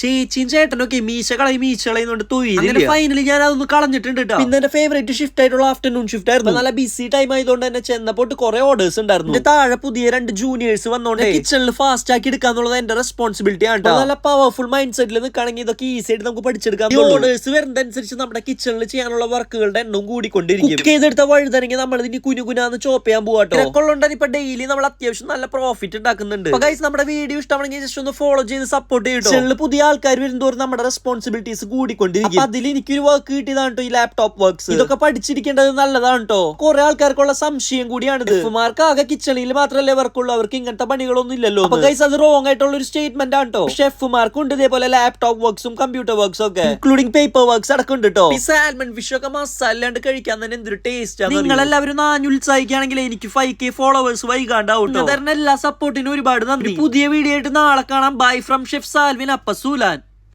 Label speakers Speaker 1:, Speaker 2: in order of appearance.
Speaker 1: ചേച്ചിയും ചേട്ടനൊക്കെ മീശ കളയുന്നുണ്ട് തൊഴിൽ ഫൈനലി ഞാൻ അതൊന്ന് കളഞ്ഞിട്ടുണ്ട്. പിന്നെ എന്റെ ഫേവറേറ്റ് ഷിഫ്റ്റ് ആയിട്ടുള്ള ആഫ്റ്റർനൂൺ ഷിഫ്റ്റ് ആയിരുന്നു. നല്ല ബിസി ടൈം ആയതുകൊണ്ട് തന്നെ ചെന്നപ്പോട്ട് കുറെ ഓർഡേഴ്സ് ഉണ്ടായിരുന്നു. താഴെ പുതിയ 2 ജൂനിയേഴ്സ് വന്നോണ്ട് കിച്ചണിൽ ഫാസ്റ്റ് ആക്കി എടുക്കാന്നുള്ളത് എന്റെ റെസ്പോൺസിബിലിറ്റി ആണ്. നല്ല പവർഫുൾ മൈൻഡ് സെറ്റിൽ നിൽക്കുകയാണെങ്കിൽ ഇതൊക്കെ ഈസി ആയിട്ട് നമുക്ക് പഠിച്ചെടുക്കാം. ഓർഡേഴ്സ് വരുന്നതനുസരിച്ച് നമ്മുടെ കിച്ചണിൽ ചെയ്യാനുള്ള വർക്കുകളുടെ എണ്ണം കൂടിക്കൊണ്ടിരിക്കും. കുക്ക് ചെയ്തെടുത്ത വഴുതനെങ്കിൽ നമ്മൾ ഇതിന് കുനുകുനാന്ന് ചോപ്പ് ചെയ്യാൻ പോവാട്ടോ. ഇതൊക്കെ ഇപ്പൊ ഡെയിലി നമ്മൾ അത്യാവശ്യം നല്ല പ്രോഫിറ്റ് ഉണ്ടാക്കുന്നുണ്ട്. നമ്മുടെ വീഡിയോ ഇഷ്ടമാണെങ്കിൽ ജസ്റ്റ് ഒന്ന് ഫോളോ ചെയ്ത് സപ്പോർട്ട് ചെയ്തിട്ട് പുതിയ ആൾക്കാർ വരുന്നതോറും നമ്മുടെ റെസ്പോൺസിബിലിറ്റീസ് കൂടിക്കൊണ്ടിരിക്കും. അതിൽ എനിക്കൊരു വർക്ക് കിട്ടിയതാണ് ഈ ലാപ്ടോപ്പ് വർക്ക്സ്. ഇതൊക്കെ പഠിച്ചിരിക്കേണ്ടത് നല്ലതാണ് കേട്ടോ. കുറെ ആൾക്കാർക്കുള്ള സംശയം കൂടിയാണിത്. ഷെഫുമാർക്ക് ആകെ കിച്ചണിൽ മാത്രമല്ലേ വർക്കുള്ളൂ, അവർക്ക് ഇങ്ങനത്തെ പണികളൊന്നും ഇല്ലല്ലോ. അത് റോങ് ആയിട്ടുള്ള ഒരു സ്റ്റേറ്റ്മെന്റ് ആണ് കേട്ടോ. ഷെഫുമാർക്കും ഉണ്ട് ഇതേപോലെ ലാപ്ടോപ്പ് വർക്ക്സും കമ്പ്യൂട്ടർ വർക്ക്സും ഒക്കെ, ഇൻക്ലൂഡിംഗ് പേപ്പർ വർക്ക്സ് അടക്കം ഉണ്ട് കേട്ടോ. ഈ സാൽമൺ ഫിഷ് ഒക്കെ മസാലാണ്ട് കഴിക്കാൻ തന്നെ എന്തൊരു ടേസ്റ്റ് ആണ്. നിങ്ങൾ എല്ലാവരും ഉത്സാഹിക്കുകയാണെങ്കിൽ എനിക്ക് 5K ഫോളോവേഴ്സ് വൈകാണ്ടാവും. എല്ലാ സപ്പോർട്ടിനും ഒരുപാട് നന്ദി. പുതിയ വീഡിയോ ആയിട്ട് നാളെ കാണാം. Bye from chef Salvin അപ്പസൂലാൻ.